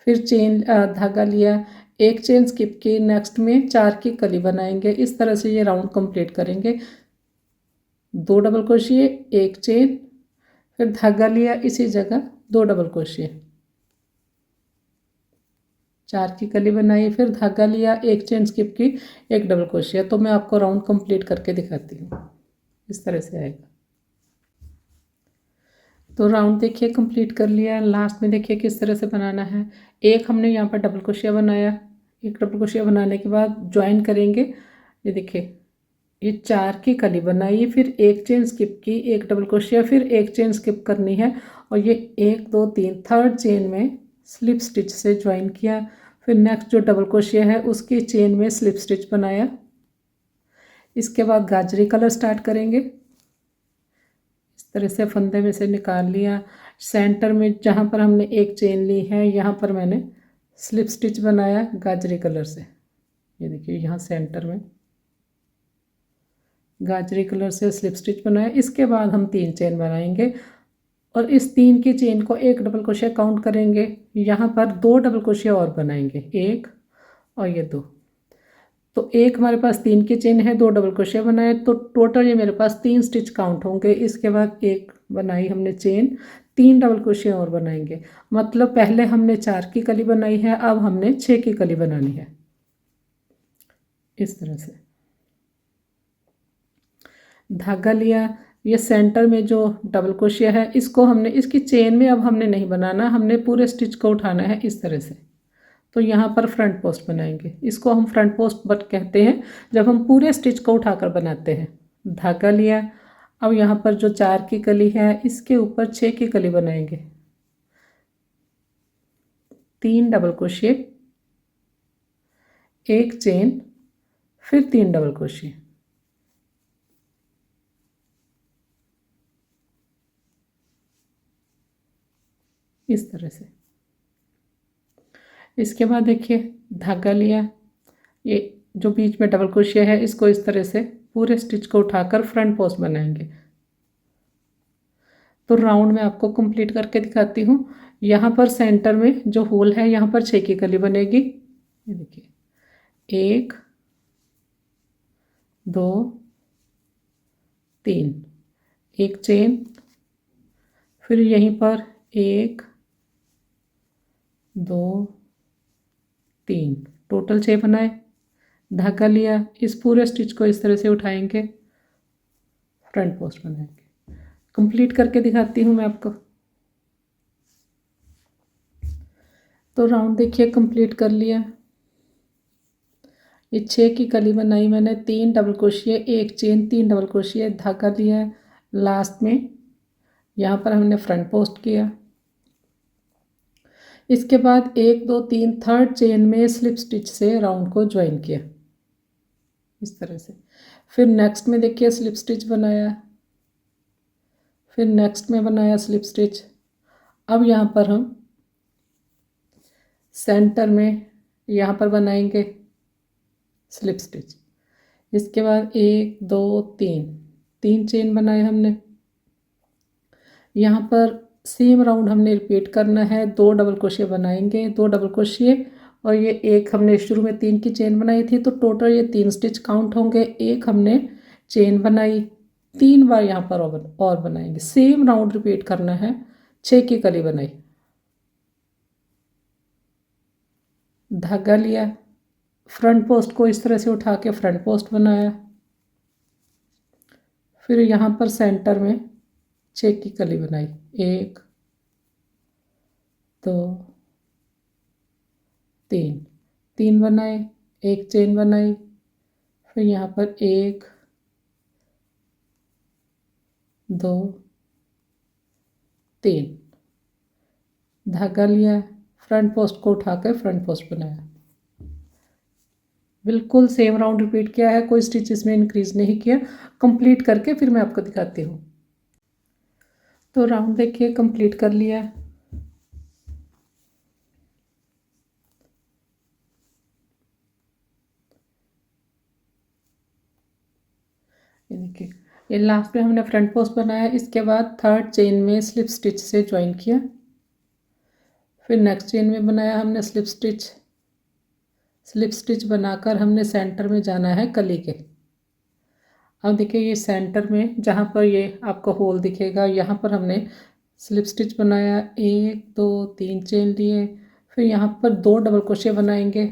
फिर चेन धागा लिया, एक चेन स्किप की, नेक्स्ट में 4 की कली बनाएंगे। इस तरह से ये राउंड कंप्लीट करेंगे। 2 डबल क्रोशिया, एक चेन, फिर धागा लिया, इसी जगह 2 डबल क्रोशिया, 4 की कली बनाई, फिर धागा लिया, एक चेन स्किप की, एक डबल क्रोशिया। तो मैं आपको राउंड कंप्लीट करके दिखाती हूँ, इस तरह से आएगा। तो राउंड देखिए कंप्लीट कर लिया। लास्ट में देखिए किस तरह से बनाना है। एक हमने यहाँ पर डबल क्रोशिया बनाया, एक डबल क्रोशिया बनाने के बाद ज्वाइन करेंगे। ये देखिए ये 4 की कली बनाई, फिर एक चेन स्किप की, एक डबल क्रोशिया, फिर एक चेन स्किप करनी है, और ये 1 2 3 थर्ड चेन में स्लिप स्टिच से ज्वाइन किया। फिर नेक्स्ट जो डबल क्रोशिया है उसकी चेन में स्लिप स्टिच बनाया। इसके बाद गाजरी कलर स्टार्ट करेंगे। इस तरह से फंदे में से निकाल लिया, सेंटर में जहाँ पर हमने एक चेन ली है यहाँ पर मैंने स्लिप स्टिच बनाया गाजरी कलर से। ये देखिए यहाँ सेंटर में गाजरी कलर से स्लिप स्टिच बनाया। इसके बाद हम 3 चेन बनाएंगे, और इस 3 की चेन को एक डबल क्रोशिया काउंट करेंगे। यहाँ पर 2 डबल क्रोशिया और बनाएंगे, 1 और ये 2। तो एक हमारे पास 3 की चेन है, 2 डबल क्रोशिया बनाए, तो टोटल ये मेरे पास 3 स्टिच काउंट होंगे। इसके बाद एक बनाई हमने चेन, 3 डबल क्रोशिया और बनाएंगे। मतलब पहले हमने 4 की कली बनाई है, अब हमने 6 की कली बनानी है। इस तरह से धागा लिया, ये सेंटर में जो डबल क्रोशिया है इसको हमने इसकी चेन में अब हमने नहीं बनाना, हमने पूरे स्टिच को उठाना है इस तरह से। तो यहाँ पर फ्रंट पोस्ट बनाएंगे, इसको हम फ्रंट पोस्ट बट कहते हैं जब हम पूरे स्टिच को उठाकर बनाते हैं। धागा लिया, अब यहाँ पर जो 4 की कली है इसके ऊपर 6 की कली बनाएंगे। 3 डबल क्रोशिया, एक चेन, फिर 3 डबल क्रोशिया। इस तरह से। इसके बाद देखिए धागा लिया, ये जो बीच में डबल क्रोशिया है इसको इस तरह से पूरे स्टिच को उठाकर फ्रंट पोस्ट बनाएंगे। तो राउंड में आपको कंप्लीट करके दिखाती हूँ। यहाँ पर सेंटर में जो होल है यहाँ पर 6 की कली बनेगी। ये देखिए 1 2 3, एक चेन, फिर यहीं पर 1 2 3, टोटल 6 बनाए। धागा लिया, इस पूरे स्टिच को इस तरह से उठाएंगे, फ्रंट पोस्ट बनाएंगे। कंप्लीट करके दिखाती हूँ मैं आपको। तो राउंड देखिए कंप्लीट कर लिया। ये 6 की कली बनाई मैंने, 3 डबल क्रोशिया, एक चेन, 3 डबल क्रोशिया, धागा लिया, लास्ट में यहाँ पर हमने फ्रंट पोस्ट किया। इसके बाद 1 2 3 थर्ड चेन में स्लिप स्टिच से राउंड को ज्वाइन किया इस तरह से। फिर नेक्स्ट में देखिए स्लिप स्टिच बनाया, फिर नेक्स्ट में बनाया स्लिप स्टिच। अब यहाँ पर हम सेंटर में यहाँ पर बनाएंगे स्लिप स्टिच। इसके बाद 1 2 3, 3 चेन बनाए हमने। यहाँ पर सेम राउंड हमने रिपीट करना है, 2 डबल क्रोशिया बनाएंगे, 2 डबल क्रोशिया, और ये एक हमने शुरू में 3 की चेन बनाई थी तो टोटल ये 3 स्टिच काउंट होंगे। एक हमने चेन बनाई, 3 बार यहाँ पर और बनाएंगे। सेम राउंड रिपीट करना है। 6 की कली बनाई, धागा लिया, फ्रंट पोस्ट को इस तरह से उठा के फ्रंट पोस्ट बनाया, फिर यहाँ पर सेंटर में 6 की कली बनाई, 1 2 3, 3 बनाए, एक चेन बनाई, फिर यहाँ पर 1 2 3, धागा लिया, फ्रंट पोस्ट को उठाकर फ्रंट पोस्ट बनाया। बिल्कुल सेम राउंड रिपीट किया है, कोई स्टिच इसमें इंक्रीज नहीं किया। कंप्लीट करके फिर मैं आपको दिखाती हूँ। तो राउंड देखिए कंप्लीट कर लिया। ये देखिए ये लास्ट में हमने फ्रंट पोस्ट बनाया, इसके बाद थर्ड चेन में स्लिप स्टिच से ज्वाइन किया, फिर नेक्स्ट चेन में बनाया हमने स्लिप स्टिच। स्लिप स्टिच बनाकर हमने सेंटर में जाना है कली के। अब देखिए ये सेंटर में जहाँ पर ये आपको होल दिखेगा यहाँ पर हमने स्लिप स्टिच बनाया, 1 2 3 चेन लिए, फिर यहाँ पर 2 डबल क्रोशिया बनाएंगे,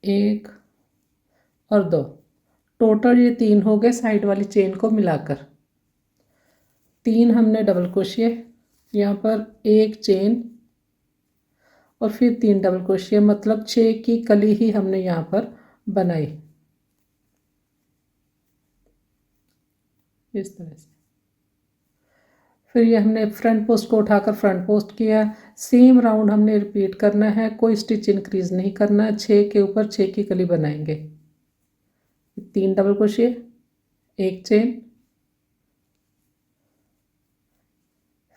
1 और 2, टोटल ये 3 हो गए साइड वाली चेन को मिलाकर। 3 हमने डबल क्रोशिया, यहाँ पर एक चेन और फिर 3 डबल क्रोशिया, मतलब 6 की कली ही हमने यहाँ पर बनाई इस तरह से। फिर ये हमने फ्रंट पोस्ट को उठाकर फ्रंट पोस्ट किया। सेम राउंड हमने रिपीट करना है, कोई स्टिच इंक्रीज नहीं करना। 6 के ऊपर 6 की कली बनाएंगे, 3 डबल क्रोशिया, एक चेन,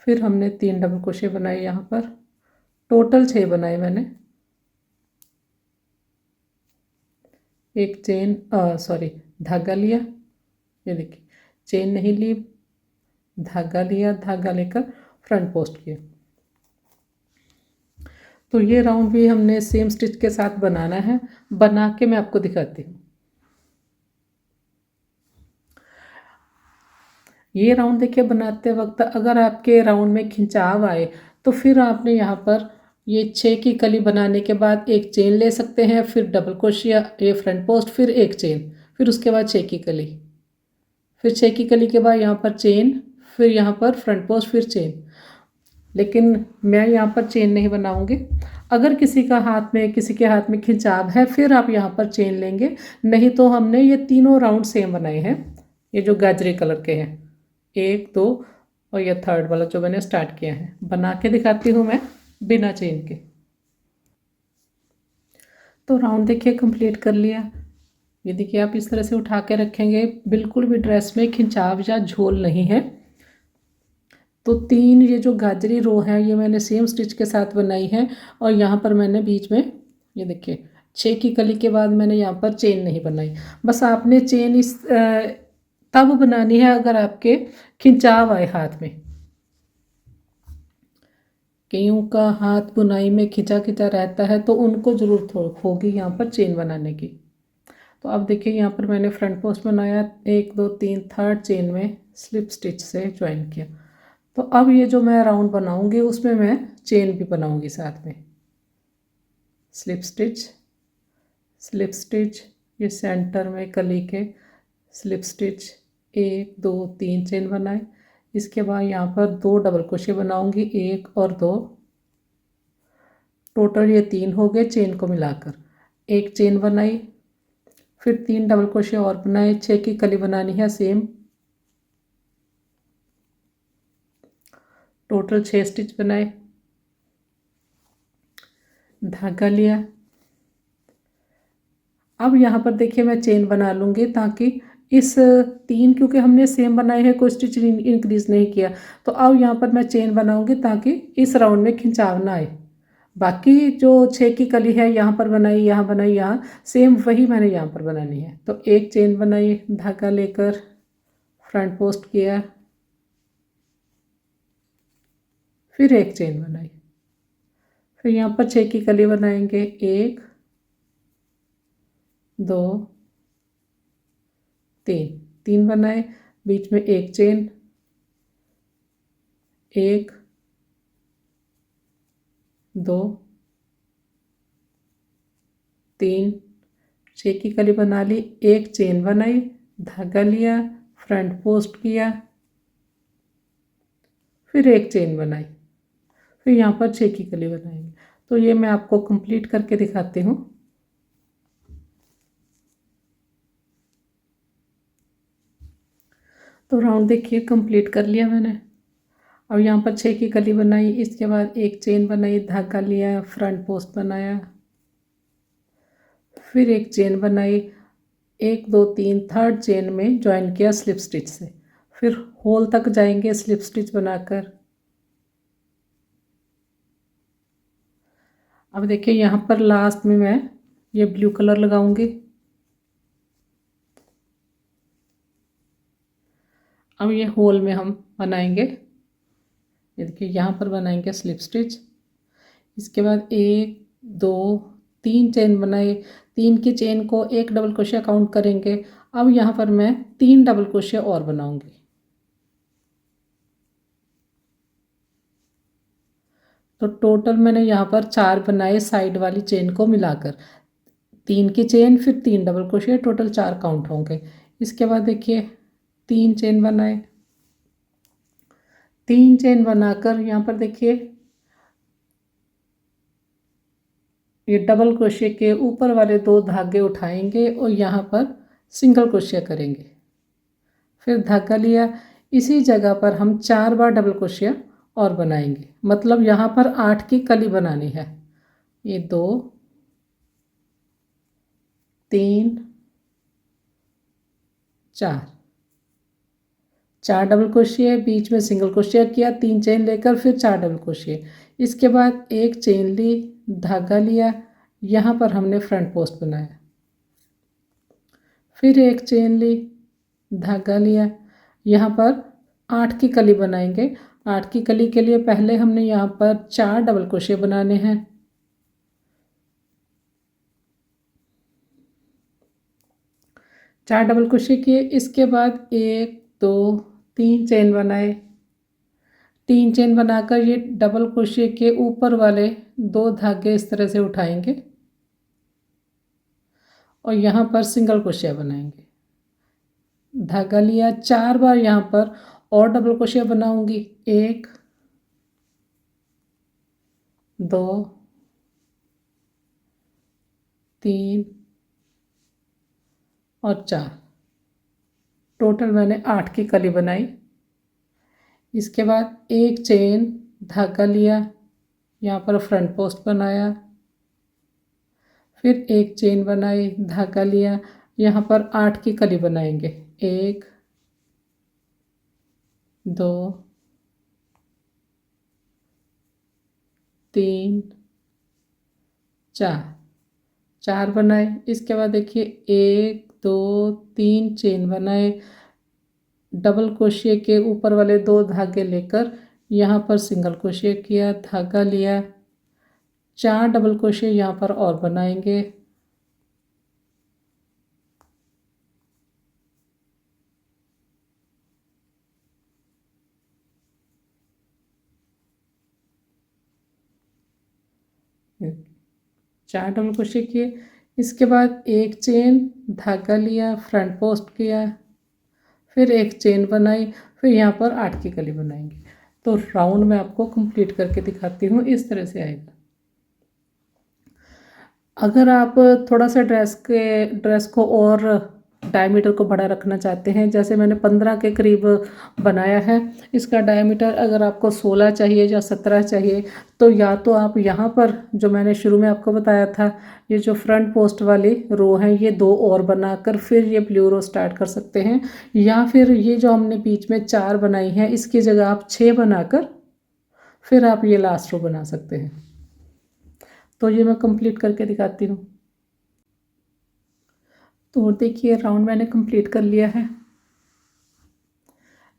फिर हमने 3 डबल क्रोशिया बनाए, यहाँ पर टोटल 6 बनाए मैंने। एक चेन सॉरी धागा लिया, ये देखिए चेन नहीं ली, धागा लिया, धागा लेकर फ्रंट पोस्ट किया। तो ये राउंड भी हमने सेम स्टिच के साथ बनाना है, बना के मैं आपको दिखाती हूँ। ये राउंड देखिए बनाते वक्त अगर आपके राउंड में खिंचाव आए तो फिर आपने यहाँ पर ये 6 की कली बनाने के बाद एक चेन ले सकते हैं, फिर डबल क्रोशिया, ये फ्रंट पोस्ट, फिर एक चेन, फिर उसके बाद 6 की कली, फिर 6 की कली के बाद यहाँ पर चेन, फिर यहाँ पर फ्रंट पोस्ट, फिर चेन। लेकिन मैं यहाँ पर चेन नहीं बनाऊंगी। अगर किसी के हाथ में खिंचाव है फिर आप यहाँ पर चेन लेंगे, नहीं तो हमने ये तीनों राउंड सेम बनाए हैं, ये जो गाजरी कलर के हैं, 1 2 और ये थर्ड वाला जो मैंने स्टार्ट किया है। बना के दिखाती हूँ मैं बिना चेन के। तो राउंड देखिए कंप्लीट कर लिया। ये देखिए आप इस तरह से उठा के रखेंगे, बिल्कुल भी ड्रेस में खिंचाव या झोल नहीं है। तो 3 ये जो गाजरी रो है ये मैंने सेम स्टिच के साथ बनाई है, और यहाँ पर मैंने बीच में ये देखिए 6 की कली के बाद मैंने यहाँ पर चेन नहीं बनाई। बस आपने चेन तब बनानी है अगर आपके खिंचाव आए हाथ में। कईयों का हाथ बुनाई में खिंचा खिंचा रहता है तो उनको ज़रूरत होगी यहाँ पर चेन बनाने की। तो अब देखिए यहाँ पर मैंने फ्रंट पोस्ट बनाया, 1 2 3 थर्ड चेन में स्लिप स्टिच से ज्वाइन किया। तो अब ये जो मैं राउंड बनाऊंगी उसमें मैं चेन भी बनाऊंगी साथ में। स्लिप स्टिच, स्लिप स्टिच, ये सेंटर में कली के स्लिप स्टिच, 1 2 3 चेन बनाए। इसके बाद यहाँ पर 2 डबल क्रोशिया बनाऊंगी, 1 और 2, टोटल ये 3 हो गए चेन को मिलाकर। एक चेन बनाई, फिर 3 डबल क्रोशिया और बनाए, 6 की कली बनानी है सेम, टोटल 6 स्टिच बनाए, धागा लिया। अब यहाँ पर देखिए मैं चेन बना लूँगी ताकि इस 3, क्योंकि हमने सेम बनाए हैं, कोई स्टिच इंक्रीज नहीं किया, तो अब यहाँ पर मैं चेन बनाऊँगी ताकि इस राउंड में खिंचाव ना आए। बाकी जो 6 की कली है यहाँ पर बनाई, यहाँ बनाई, यहाँ सेम वही मैंने यहाँ पर बनानी है। तो एक चेन बनाई, धागा लेकर फ्रंट पोस्ट किया, फिर एक चेन बनाई, फिर यहाँ पर 6 की कली बनाएंगे, 1 2 3 बनाए, बीच में एक चेन, 1 2 3, 6 की कली बना ली, एक चेन बनाई, धागा लिया, फ्रंट पोस्ट किया, फिर एक चेन बनाई, फिर यहाँ पर 6 की कली बनाएंगे। तो ये मैं आपको कंप्लीट करके दिखाती हूँ। तो राउंड देखिए कंप्लीट कर लिया मैंने। अब यहाँ पर 6 की कली बनाई, इसके बाद एक चेन बनाई, धागा लिया, फ्रंट पोस्ट बनाया, फिर एक चेन बनाई, 1 2 3 थर्ड चेन में ज्वाइन किया स्लिप स्टिच से, फिर होल तक जाएंगे स्लिप स्टिच बनाकर। अब देखिए यहाँ पर लास्ट में मैं ये ब्लू कलर लगाऊंगी। अब ये होल में हम बनाएंगे, ये देखिए यहाँ पर बनाएंगे स्लिप स्टिच। इसके बाद 1 2 3 चेन बनाए, 3 की चेन को एक डबल क्रोशिया काउंट करेंगे। अब यहाँ पर मैं 3 डबल क्रोशिया और बनाऊंगी। तो टोटल मैंने यहाँ पर 4 बनाए साइड वाली चेन को मिलाकर, 3 की चेन फिर 3 डबल क्रोशिया, टोटल 4 काउंट होंगे। इसके बाद देखिए 3 चेन बनाए, 3 चेन बनाकर यहाँ पर देखिए ये डबल क्रोशिया के ऊपर वाले 2 धागे उठाएंगे और यहाँ पर सिंगल क्रोशिया करेंगे, फिर धागा लिया, इसी जगह पर हम 4 बार डबल क्रोशिया और बनाएंगे, मतलब यहाँ पर 8 की कली बनानी है। ये 2 3 4 डबल क्रोशिया, बीच में सिंगल क्रोशिया किया, 3 चेन लेकर फिर 4 डबल क्रोशिया। इसके बाद एक चेन ली, धागा लिया, यहाँ पर हमने फ्रंट पोस्ट बनाया, फिर एक चेन ली, धागा लिया, यहाँ पर 8 की कली बनाएंगे। 8 की कली के लिए पहले हमने यहाँ पर 4 डबल क्रोशिया बनाने हैं, 4 डबल क्रोशिया किए। इसके बाद 1 2 3 चेन बनाए, 3 चेन बनाकर ये डबल क्रोशिया के ऊपर वाले 2 धागे इस तरह से उठाएंगे और यहाँ पर सिंगल क्रोशिया बनाएंगे। धागा लिया, 4 बार यहाँ पर और डबल क्रोशिया बनाऊंगी, 1 2 3 और 4, टोटल मैंने 8 की कली बनाई। इसके बाद एक चेन, धागा लिया, यहाँ पर फ्रंट पोस्ट बनाया, फिर एक चेन बनाई, धागा लिया, यहाँ पर 8 की कली बनाएंगे, 1 2 3 4, 4 बनाए। इसके बाद देखिए 1 2 3 चेन बनाए, डबल क्रोशिया के ऊपर वाले 2 धागे लेकर यहाँ पर सिंगल क्रोशिया किया, धागा लिया, 4 डबल क्रोशिया यहाँ पर और बनाएंगे, चार डबल क्रोशिया किए। इसके बाद एक चेन, धागा लिया, फ्रंट पोस्ट किया, फिर एक चेन बनाई, फिर यहाँ पर 8 की कली बनाएंगे। तो राउंड में आपको कंप्लीट करके दिखाती हूँ, इस तरह से आएगा। अगर आप थोड़ा सा ड्रेस को और डायमीटर को बड़ा रखना चाहते हैं, जैसे मैंने 15 के करीब बनाया है, इसका डायमीटर अगर आपको 16 चाहिए या 17 चाहिए, तो या तो आप यहाँ पर जो मैंने शुरू में आपको बताया था, ये जो फ्रंट पोस्ट वाली रो है, ये 2 और बनाकर फिर ये ब्लू रो स्टार्ट कर सकते हैं, या फिर ये जो हमने बीच में 4 बनाई है, इसकी जगह आप 6 बनाकर फिर आप ये लास्ट रो बना सकते हैं। तो ये मैं कंप्लीट करके दिखाती हूँ। तो देखिए राउंड मैंने कंप्लीट कर लिया है।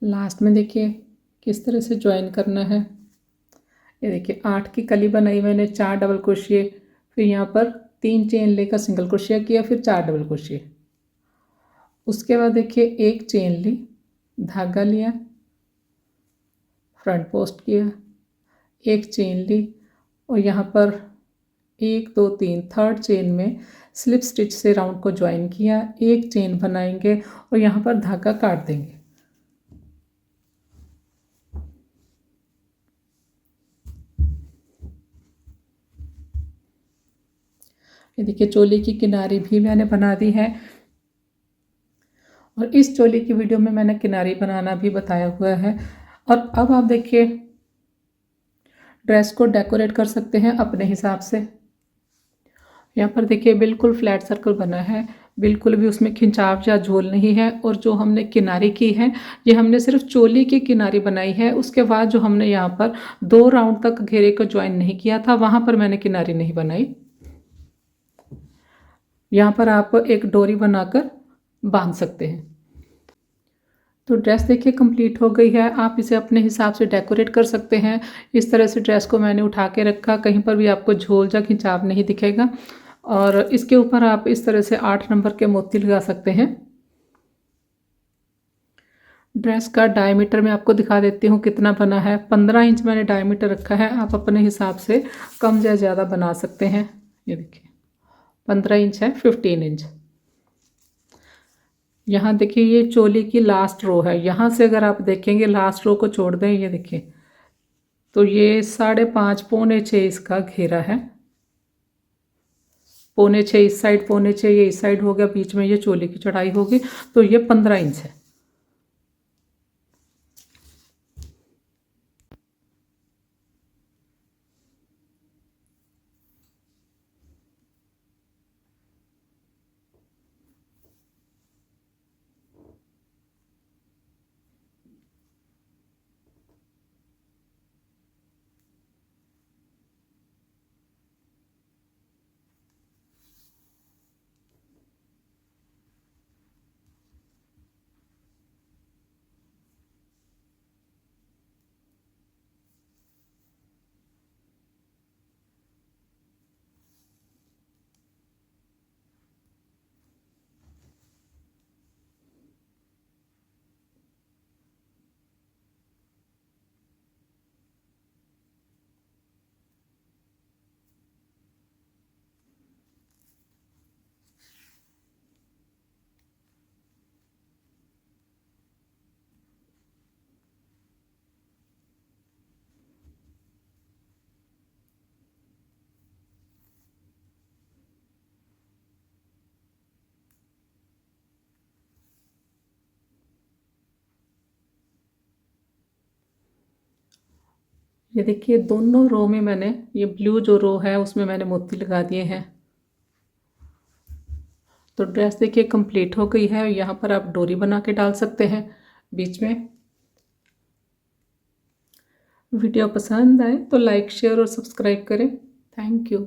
लास्ट में देखिए किस तरह से ज्वाइन करना है। ये देखिए 8 की कली बनाई मैंने, 4 डबल क्रोशिए, फिर यहाँ पर 3 चेन लेकर सिंगल क्रोशिया किया, फिर 4 डबल क्रोशिए। उसके बाद देखिए एक चेन ली, धागा लिया, फ्रंट पोस्ट किया, एक चेन ली और यहाँ पर 1 2 3 थर्ड चेन में स्लिप स्टिच से राउंड को ज्वाइन किया, एक चेन बनाएंगे और यहाँ पर धागा काट देंगे। ये देखिए चोली की किनारी भी मैंने बना दी है और इस चोली की वीडियो में मैंने किनारी बनाना भी बताया हुआ है। और अब आप देखिए ड्रेस को डेकोरेट कर सकते हैं अपने हिसाब से। यहाँ पर देखिए बिल्कुल फ्लैट सर्कल बना है, बिल्कुल भी उसमें खिंचाव या झोल नहीं है। और जो हमने किनारी की है, ये हमने सिर्फ चोली की किनारी बनाई है। उसके बाद जो हमने यहाँ पर 2 राउंड तक घेरे को ज्वाइन नहीं किया था, वहाँ पर मैंने किनारी नहीं बनाई। यहाँ पर आप एक डोरी बनाकर बांध सकते हैं। तो ड्रेस देखिए कंप्लीट हो गई है। आप इसे अपने हिसाब से डेकोरेट कर सकते हैं। इस तरह से ड्रेस को मैंने उठा के रखा, कहीं पर भी आपको झोल या खिंचाव नहीं दिखेगा। और इसके ऊपर आप इस तरह से 8 नंबर के मोती लगा सकते हैं। ड्रेस का डायमीटर मैं आपको दिखा देती हूँ कितना बना है। 15 इंच मैंने डायमीटर रखा है, आप अपने हिसाब से कम या ज़्यादा बना सकते हैं। ये देखिए 15 इंच है, 15 इंच। यहाँ देखिए ये चोली की लास्ट रो है, यहाँ से अगर आप देखेंगे लास्ट रो को छोड़ दें, ये देखिए तो ये 5.5 पौने 6 इसका घेरा है। पौने 6 इस साइड, पौने 6 ये इस साइड हो गया, बीच में ये चोली की चौड़ाई होगी, तो ये 15 इंच है। ये देखिए दोनों रो में मैंने ये ब्लू जो रो है उसमें मैंने मोती लगा दिए हैं। तो ड्रेस देखिए कंप्लीट हो गई है। यहाँ पर आप डोरी बना के डाल सकते हैं बीच में। वीडियो पसंद आए तो लाइक शेयर और सब्सक्राइब करें। Thank you.